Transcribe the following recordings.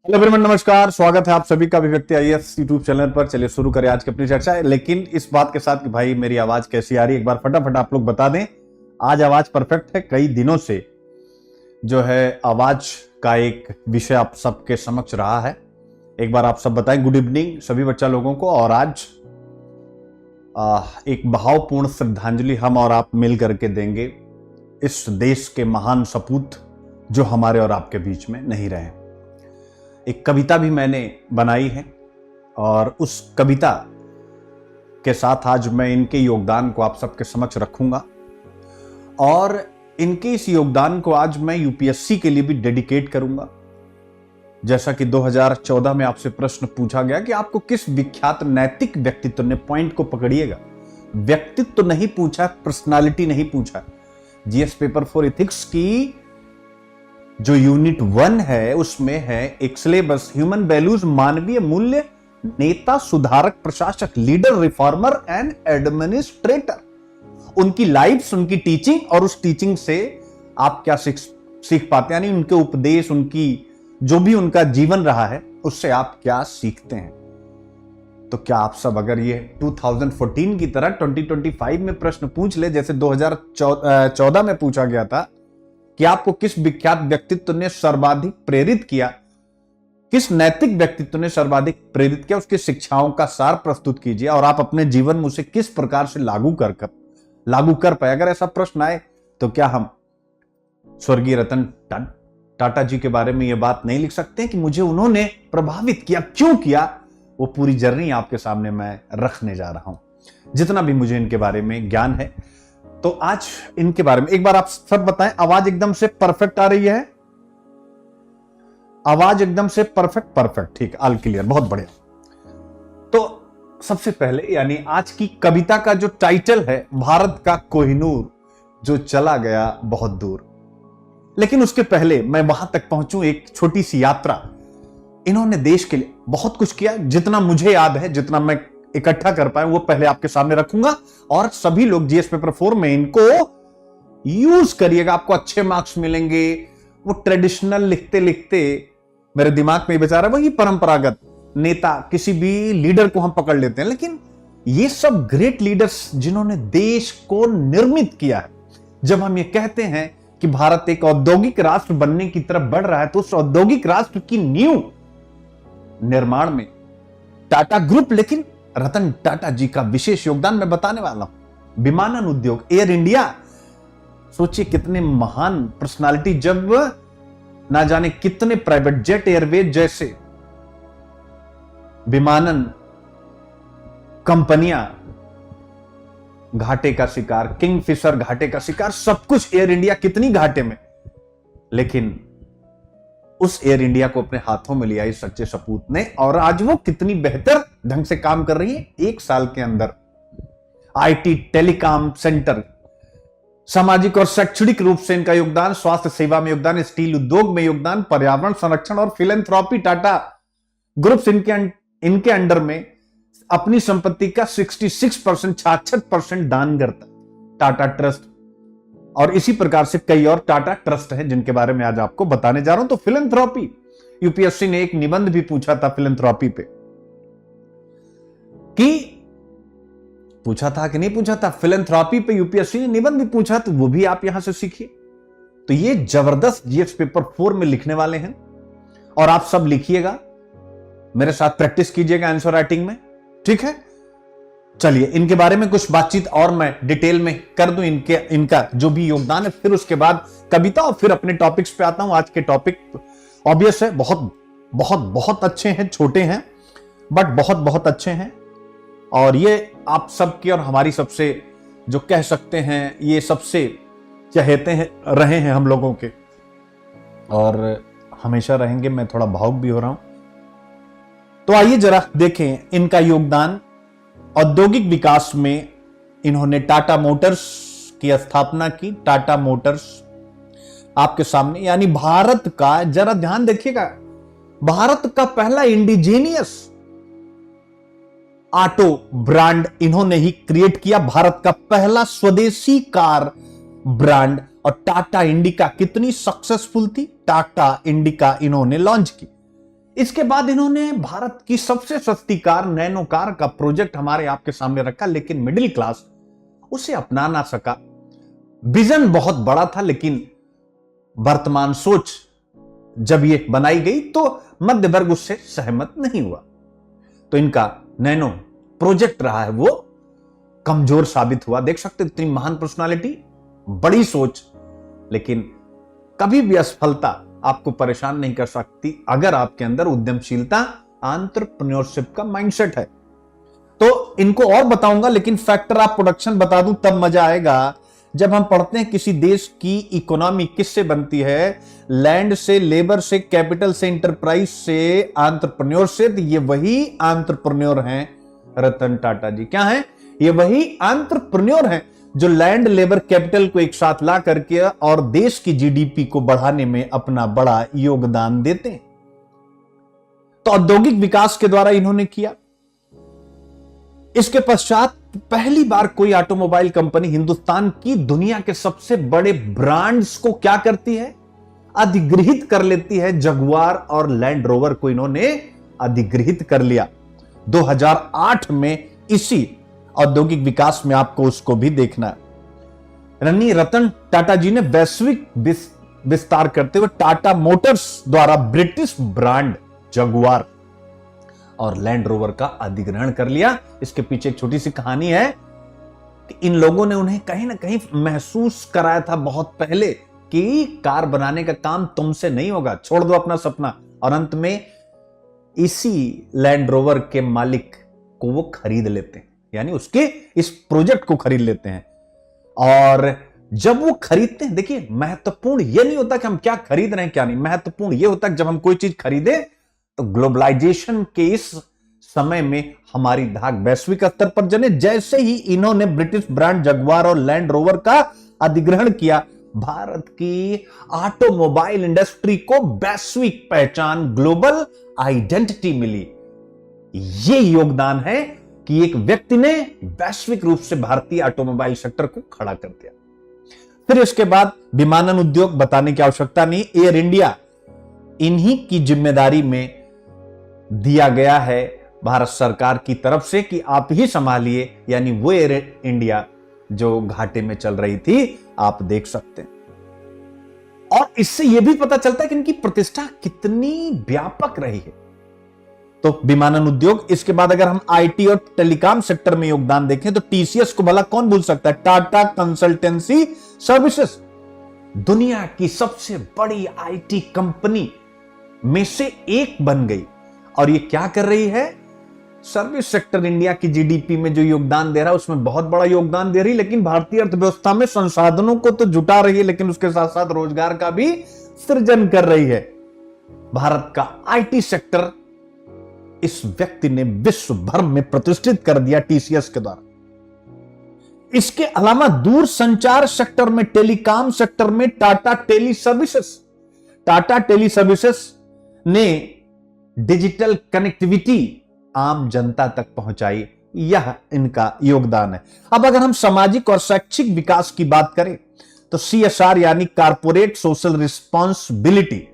Hello everyone, नमस्कार। स्वागत है आप सभी का अभिव्यक्ति आईएएस यूट्यूब चैनल पर। चलिए शुरू करें आज की अपनी चर्चा। लेकिन इस बात के साथ कि भाई मेरी आवाज कैसी आ रही है, एक बार फटाफट आप लोग बता दें। आज आवाज परफेक्ट है? कई दिनों से जो है आवाज का एक विषय आप सबके समक्ष रहा है। एक बार आप सब बताएं। गुड इवनिंग सभी बच्चा लोगों को। और आज एक भावपूर्ण श्रद्धांजलि हम और आप मिल करके देंगे इस देश के महान सपूत जो हमारे और आपके बीच में नहीं रहे। एक कविता भी मैंने बनाई है और उस कविता के साथ आज मैं इनके योगदान को आप सबके समक्ष रखूंगा। और इनके इस योगदान को आज मैं यूपीएससी के लिए भी डेडिकेट करूंगा। जैसा कि 2014 में आपसे प्रश्न पूछा गया कि आपको किस विख्यात नैतिक व्यक्तित्व ने, पॉइंट को पकड़िएगा, व्यक्तित्व तो नहीं पूछा, पर्सनालिटी नहीं पूछा। जीएस पेपर 4 एथिक्स की जो यूनिट 1 है उसमें है एक सिलेबस, ह्यूमन वैल्यूज, मानवीय मूल्य, नेता, सुधारक, प्रशासक, लीडर, रिफॉर्मर एंड एडमिनिस्ट्रेटर। उनकी लाइफ्स, उनकी टीचिंग और उस टीचिंग से आप क्या सीख पाते हैं, यानी उनके उपदेश, उनकी जो भी उनका जीवन रहा है उससे आप क्या सीखते हैं। तो क्या आप सब अगर ये 2014 की तरह 2025 में प्रश्न पूछ ले, जैसे 2014 में पूछा गया था कि आपको किस विख्यात व्यक्तित्व ने सर्वाधिक प्रेरित किया, किस नैतिक व्यक्तित्व ने सर्वाधिक प्रेरित किया, उसकी शिक्षाओं का सार प्रस्तुत कीजिए और आप अपने जीवन में उसे किस प्रकार से लागू कर पाए। अगर ऐसा प्रश्न आए तो क्या हम स्वर्गीय रतन टाटा जी के बारे में यह बात नहीं लिख सकते हैं कि मुझे उन्होंने प्रभावित किया, क्यों किया? वो पूरी जर्नी आपके सामने मैं रखने जा रहा हूं, जितना भी मुझे इनके बारे में ज्ञान है। तो आज इनके बारे में एक बार आप सब बताएं। आवाज एकदम से परफेक्ट आ रही है? आवाज एकदम से परफेक्ट, ठीक, ऑल क्लियर, बहुत बढ़िया। तो सबसे पहले यानी आज की कविता का जो टाइटल है, भारत का कोहिनूर जो चला गया बहुत दूर। लेकिन उसके पहले मैं वहां तक पहुंचूं, एक छोटी सी यात्रा। इन्होंने देश के लिए बहुत कुछ किया, जितना मुझे याद है, जितना मैं इकट्ठा कर पाए वो पहले आपके सामने रखूंगा। और सभी लोग जीएस पेपर 4 में इनको यूज करिएगा, आपको अच्छे मार्क्स मिलेंगे। वो ट्रेडिशनल लिखते लिखते मेरे दिमाग में बेचारा वही परंपरागत नेता, किसी भी लीडर को हम पकड़ लेते हैं, लेकिन ये सब ग्रेट लीडर्स जिन्होंने देश को निर्मित किया है। जब हम ये कहते हैं कि भारत एक औद्योगिक राष्ट्र बनने की तरफ बढ़ रहा है, तो उस औद्योगिक राष्ट्र की नींव निर्माण में टाटा ग्रुप, लेकिन रतन टाटा जी का विशेष योगदान मैं बताने वाला हूं। विमानन उद्योग, एयर इंडिया, सोचिए कितने महान पर्सनालिटी, जब ना जाने कितने प्राइवेट जेट एयरवेज जैसे विमानन कंपनियां घाटे का शिकार, किंगफिशर घाटे का शिकार, सब कुछ एयर इंडिया कितनी घाटे में, लेकिन उस एयर इंडिया को अपने हाथों में लिया इस सच्चे सपूत ने। और आज वो कितनी बेहतर ढंग से काम कर रही है। 1 साल के अंदर आईटी, टेलीकॉम सेंटर, सामाजिक और शैक्षणिक रूप से इनका योगदान, स्वास्थ्य सेवा में योगदान, स्टील उद्योग में योगदान, पर्यावरण संरक्षण और फिलैंथ्रोपी। टाटा ग्रुप्स इनके अंडर में अपनी संपत्ति का 66%, 66% दान करता टाटा ट्रस्ट। और इसी प्रकार से कई और टाटा ट्रस्ट हैं जिनके बारे में आज आपको बताने जा रहा हूं। तो फिलैंथ्रोपी, यूपीएससी ने एक निबंध भी पूछा था फिलैंथ्रोपी पे, कि पूछा था कि नहीं पूछा था, फिलैंथ्रोपी पे यूपीएससी ने निबंध भी पूछा, तो वो भी आप यहां से सीखिए। तो ये जबरदस्त जीएस पेपर 4 में लिखने वाले हैं और आप सब लिखिएगा, मेरे साथ प्रैक्टिस कीजिएगा आंसर राइटिंग में, ठीक है। चलिए इनके बारे में कुछ बातचीत और मैं डिटेल में कर दूं, इनका जो भी योगदान है, फिर उसके बाद कविता और फिर अपने टॉपिक्स पे आता हूं। आज के टॉपिक ऑब्वियस है, बहुत बहुत बहुत अच्छे हैं, छोटे हैं बट बहुत बहुत अच्छे हैं। और ये आप सबके और हमारी सबसे, जो कह सकते हैं, ये सबसे चहेते हैं, रहे हैं हम लोगों के, और हमेशा रहेंगे। मैं थोड़ा भावुक भी हो रहा हूं। तो आइए जरा देखें इनका योगदान। औद्योगिक विकास में इन्होंने टाटा मोटर्स की स्थापना की। टाटा मोटर्स आपके सामने, यानी भारत का, जरा ध्यान देखिएगा, भारत का पहला इंडिजीनियस ऑटो ब्रांड इन्होंने ही क्रिएट किया। भारत का पहला स्वदेशी कार ब्रांड। और टाटा इंडिका कितनी सक्सेसफुल थी, टाटा इंडिका इन्होंने लॉन्च की। इसके बाद इन्होंने भारत की सबसे सस्ती कार नैनो कार का प्रोजेक्ट हमारे आपके सामने रखा, लेकिन मिडिल क्लास उसे अपना ना सका। विजन बहुत बड़ा था, लेकिन वर्तमान सोच जब ये बनाई गई तो मध्य वर्ग उससे सहमत नहीं हुआ। तो इनका नैनो प्रोजेक्ट रहा है वो कमजोर साबित हुआ। देख सकते इतनी महान पर्सनालिटी, बड़ी सोच, लेकिन कभी भी असफलता आपको परेशान नहीं कर सकती अगर आपके अंदर उद्यमशीलता, एंटरप्रेन्योरशिप का माइंडसेट है। तो इनको और बताऊंगा, लेकिन फैक्टर ऑफ प्रोडक्शन बता दूं तब मजा आएगा। जब हम पढ़ते हैं किसी देश की इकोनॉमी किससे बनती है, लैंड से, लेबर से, कैपिटल से, इंटरप्राइज से, एंटरप्रेन्योर से, तो ये वही एंटरप्रेन्योर हैं रतन टाटा जी। क्या है? ये वही एंटरप्रेन्योर हैं जो लैंड, लेबर, कैपिटल को एक साथ ला करके और देश की जीडीपी को बढ़ाने में अपना बड़ा योगदान देते हैं। तो औद्योगिक विकास के द्वारा इन्होंने किया। इसके पश्चात पहली बार कोई ऑटोमोबाइल कंपनी हिंदुस्तान की दुनिया के सबसे बड़े ब्रांड्स को क्या करती है? अधिग्रहित कर लेती है। जगुआर और लैंड रोवर को इन्होंने अधिग्रहित कर लिया 2008 में। इसी औद्योगिक विकास में आपको उसको भी देखना है। रतन टाटा जी ने वैश्विक विस्तार करते हुए टाटा मोटर्स द्वारा ब्रिटिश ब्रांड जगुआर और लैंड रोवर का अधिग्रहण कर लिया। इसके पीछे एक छोटी सी कहानी है कि इन लोगों ने उन्हें कहीं ना कहीं महसूस कराया था बहुत पहले कि कार बनाने का काम तुमसे नहीं होगा, छोड़ दो अपना सपना। और अंत में इसी लैंड रोवर के मालिक को वो खरीद लेते हैं, यानी उसके इस प्रोजेक्ट को खरीद लेते हैं। और जब वो खरीदते हैं, देखिए महत्वपूर्ण ये नहीं होता कि हम क्या खरीद रहे हैं क्या नहीं, महत्वपूर्ण ये होता है कि जब हम कोई चीज खरीदे तो ग्लोबलाइजेशन के इस समय में हमारी धाक वैश्विक स्तर पर जने। जैसे ही इन्होंने ब्रिटिश ब्रांड जगुआर और लैंड रोवर का अधिग्रहण किया, भारत की ऑटोमोबाइल इंडस्ट्री को वैश्विक पहचान, ग्लोबल आइडेंटिटी मिली। ये योगदान है कि एक व्यक्ति ने वैश्विक रूप से भारतीय ऑटोमोबाइल सेक्टर को खड़ा कर दिया। फिर इसके बाद विमानन उद्योग बताने की आवश्यकता नहीं, एयर इंडिया इन्हीं की जिम्मेदारी में दिया गया है भारत सरकार की तरफ से कि आप ही संभालिए। यानी वो एयर इंडिया जो घाटे में चल रही थी, आप देख सकते हैं। और इससे यह भी पता चलता है कि इनकी प्रतिष्ठा कितनी व्यापक रही है। तो विमानन उद्योग। इसके बाद अगर हम आईटी और टेलीकॉम सेक्टर में योगदान देखें तो टीसीएस को भला कौन भूल सकता है? टाटा कंसल्टेंसी सर्विसेज दुनिया की सबसे बड़ी आईटी कंपनी में से एक बन गई। और ये क्या कर रही है? सर्विस सेक्टर इंडिया की जीडीपी में जो योगदान दे रहा है उसमें बहुत बड़ा योगदान दे रही है, लेकिन भारतीय अर्थव्यवस्था में संसाधनों को तो जुटा रही है, लेकिन उसके साथ साथ रोजगार का भी सृजन कर रही है। भारत का आईटी सेक्टर इस व्यक्ति ने विश्व भर में प्रतिष्ठित कर दिया टीसीएस के द्वारा। इसके अलावा दूर संचार सेक्टर में, टेलीकॉम सेक्टर में टाटा टेली सर्विसेज ने डिजिटल कनेक्टिविटी आम जनता तक पहुंचाई। यह इनका योगदान है। अब अगर हम सामाजिक और शैक्षिक विकास की बात करें तो सीएसआर यानी कारपोरेट सोशल रिस्पॉन्सिबिलिटी,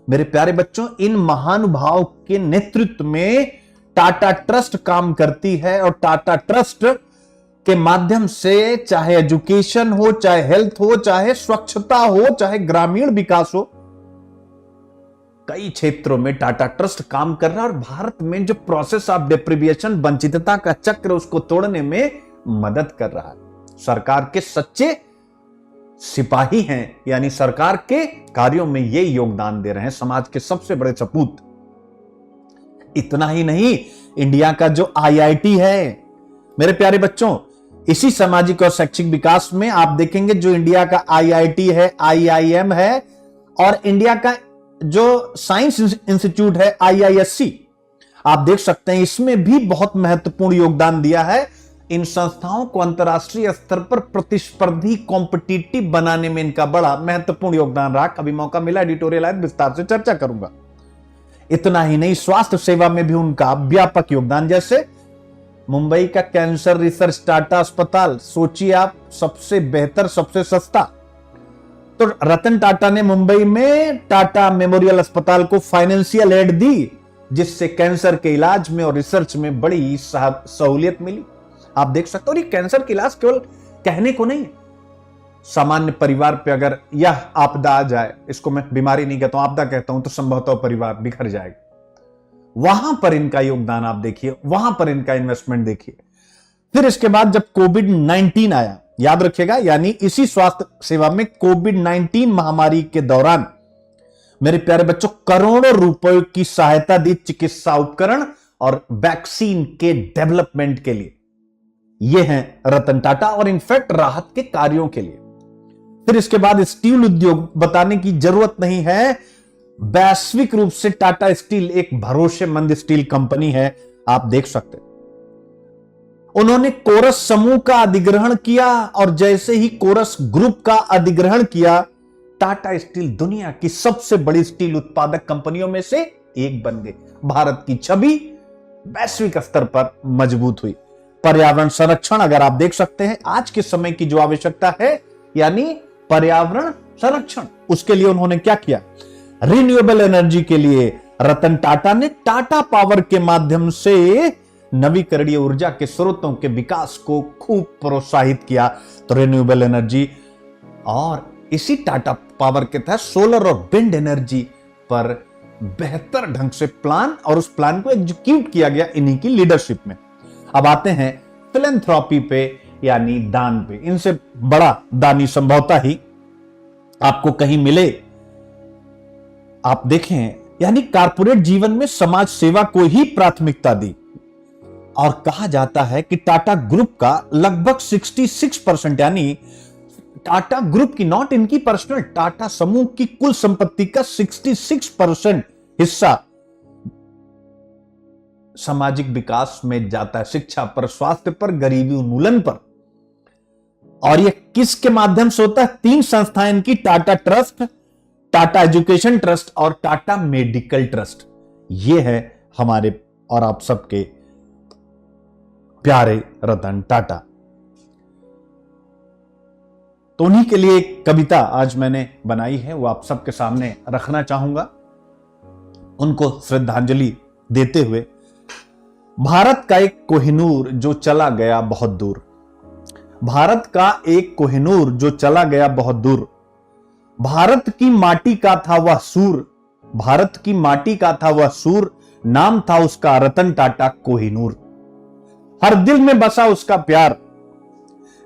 मेरे प्यारे बच्चों, इन महानुभाव के नेतृत्व में टाटा ट्रस्ट काम करती है। और टाटा ट्रस्ट के माध्यम से चाहे एजुकेशन हो, चाहे हेल्थ हो, चाहे स्वच्छता हो, चाहे ग्रामीण विकास हो, कई क्षेत्रों में टाटा ट्रस्ट काम कर रहा है। और भारत में जो प्रोसेस ऑफ डेप्रिविएशन, वंचितता का चक्र, उसको तोड़ने में मदद कर रहा है। सरकार के सच्चे सिपाही हैं, यानी सरकार के कार्यों में ये योगदान दे रहे हैं, समाज के सबसे बड़े सपूत। इतना ही नहीं, इंडिया का जो आईआईटी है, मेरे प्यारे बच्चों, इसी सामाजिक और शैक्षिक विकास में आप देखेंगे जो इंडिया का आईआईटी है, आईआईएम है, और इंडिया का जो साइंस इंस्टीट्यूट है आईआईएससी, आप देख सकते हैं इसमें भी बहुत महत्वपूर्ण योगदान दिया है। इन संस्थाओं को अंतर्राष्ट्रीय स्तर पर प्रतिस्पर्धी कॉम्पिटिटिव बनाने में इनका बड़ा महत्वपूर्ण योगदान रहा। कभी मौका मिला एडिटोरियल आए विस्तार से चर्चा करूंगा। इतना ही नहीं, स्वास्थ्य सेवा में भी उनका व्यापक योगदान, जैसे मुंबई का कैंसर रिसर्च टाटा अस्पताल, सोचिए आप, सबसे बेहतर, सबसे सस्ता। तो रतन टाटा ने मुंबई में टाटा मेमोरियल अस्पताल को फाइनेंशियल एड दी जिससे कैंसर के इलाज में और रिसर्च में बड़ी सहूलियत मिली। आप देख सकते हो, और ये कैंसर के इलाज केवल कहने को नहीं है। सामान्य परिवार पे अगर यह आपदा आ जाए, इसको मैं बीमारी नहीं कहता हूं, आपदा कहता हूं, तो संभवतः परिवार बिखर जाएगा। वहां पर इनका योगदान आप देखिए, वहां पर इनका इन्वेस्टमेंट देखिए। फिर इसके बाद जब कोविड-19 आया, याद रखिएगा, यानी इसी स्वास्थ्य सेवा में कोविड-19 महामारी के दौरान मेरे प्यारे बच्चों करोड़ों रुपए की सहायता दी चिकित्सा उपकरण और वैक्सीन के डेवलपमेंट के लिए। यह हैं रतन टाटा, और इनफैक्ट राहत के कार्यों के लिए। फिर इसके बाद स्टील उद्योग, बताने की जरूरत नहीं है, वैश्विक रूप से टाटा स्टील एक भरोसेमंद स्टील कंपनी है, आप देख सकते हैं। उन्होंने कोरस समूह का अधिग्रहण किया, और जैसे ही कोरस ग्रुप का अधिग्रहण किया, टाटा स्टील दुनिया की सबसे बड़ी स्टील उत्पादक कंपनियों में से एक बन गई। भारत की छवि वैश्विक स्तर पर मजबूत हुई। पर्यावरण संरक्षण, अगर आप देख सकते हैं, आज के समय की जो आवश्यकता है, यानी पर्यावरण संरक्षण, उसके लिए उन्होंने क्या किया? रिन्यूएबल एनर्जी के लिए रतन टाटा ने टाटा पावर के माध्यम से नवीकरणीय ऊर्जा के स्रोतों के विकास को खूब प्रोत्साहित किया। तो रिन्यूएबल एनर्जी, और इसी टाटा पावर के तहत सोलर और विंड एनर्जी पर बेहतर ढंग से प्लान, और उस प्लान को एग्जीक्यूट किया गया इन्हीं की लीडरशिप में। अब आते हैं फिलैंथ्रोपी पे, यानी दान पे। इनसे बड़ा दानी संभवतः ही आपको कहीं मिले। आप देखें, यानी कारपोरेट जीवन में समाज सेवा को ही प्राथमिकता दी, और कहा जाता है कि टाटा ग्रुप का लगभग 66%, यानी टाटा ग्रुप की, नॉट इनकी पर्सनल, टाटा समूह की कुल संपत्ति का 66% हिस्सा सामाजिक विकास में जाता है, शिक्षा पर, स्वास्थ्य पर, गरीबी उन्मूलन पर। और यह किसके माध्यम से होता है? 3 संस्थाएं इनकी, Tata trust, Tata education trust और टाटा मेडिकल ट्रस्ट। ये है हमारे और आप सबके प्यारे रतन टाटा। तो उन्हीं के लिए एक कविता आज मैंने बनाई है, वो आप सबके सामने रखना चाहूंगा, उनको श्रद्धांजलि देते हुए। भारत का एक कोहिनूर जो चला गया बहुत दूर, भारत का एक कोहिनूर जो चला गया बहुत दूर, भारत की माटी का था वह सूर, भारत की माटी का था वह सूर, नाम था उसका रतन टाटा कोहिनूर। हर दिल में बसा उसका प्यार,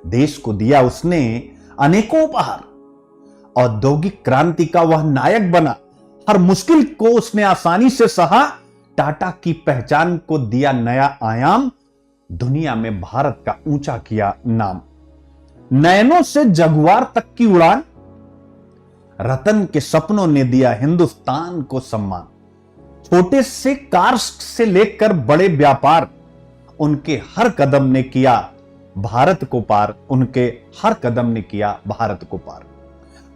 देश को दिया उसने अनेकों उपहार, औद्योगिक क्रांति का वह नायक बना, हर मुश्किल को उसने आसानी से सहा, टाटा की पहचान को दिया नया आयाम, दुनिया में भारत का ऊंचा किया नाम। नयनों से जगुआर तक की उड़ान, रतन के सपनों ने दिया हिंदुस्तान को सम्मान। छोटे से कार्स से लेकर बड़े व्यापार, उनके हर कदम ने किया भारत को पार, उनके हर कदम ने किया भारत को पार।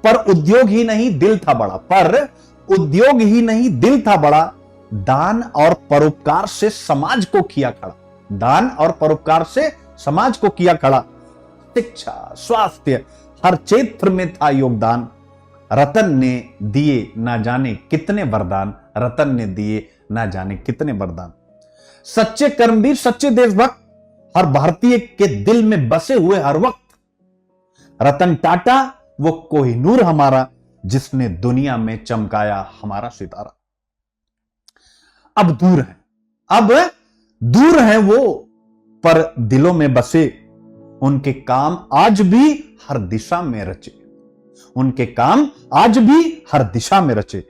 पर उद्योग ही नहीं दिल था बड़ा, पर उद्योग ही नहीं दिल था बड़ा, दान और परोपकार से समाज को किया खड़ा, दान और परोपकार से समाज को किया खड़ा। शिक्षा, स्वास्थ्य, हर क्षेत्र में था योगदान, रतन ने दिए ना जाने कितने वरदान, रतन ने दिए ना जाने कितने वरदान। सच्चे कर्मवीर, सच्चे देशभक्त, हर भारतीय के दिल में बसे हुए हर वक्त। रतन टाटा वो कोहिनूर हमारा, जिसने दुनिया में चमकाया हमारा सितारा। अब दूर है, अब दूर है वो, पर दिलों में बसे, उनके काम आज भी हर दिशा में रचे, उनके काम आज भी हर दिशा में रचे।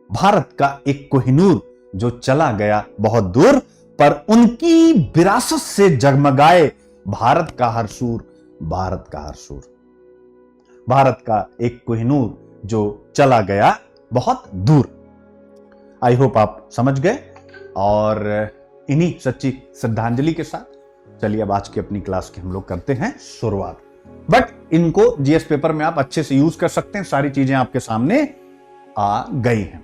भारत का एक कोहिनूर जो चला गया बहुत दूर, पर उनकी विरासत से जगमगाए भारत का हर सूर, भारत का हर सूर। भारत का एक कोहिनूर जो चला गया बहुत दूर। आई होप आप समझ गए, और इन्हीं सच्ची श्रद्धांजलि के साथ चलिए अब आज की अपनी क्लास की हम लोग करते हैं शुरुआत। बट इनको जीएस पेपर में आप अच्छे से यूज कर सकते हैं, सारी चीजें आपके सामने आ गई हैं।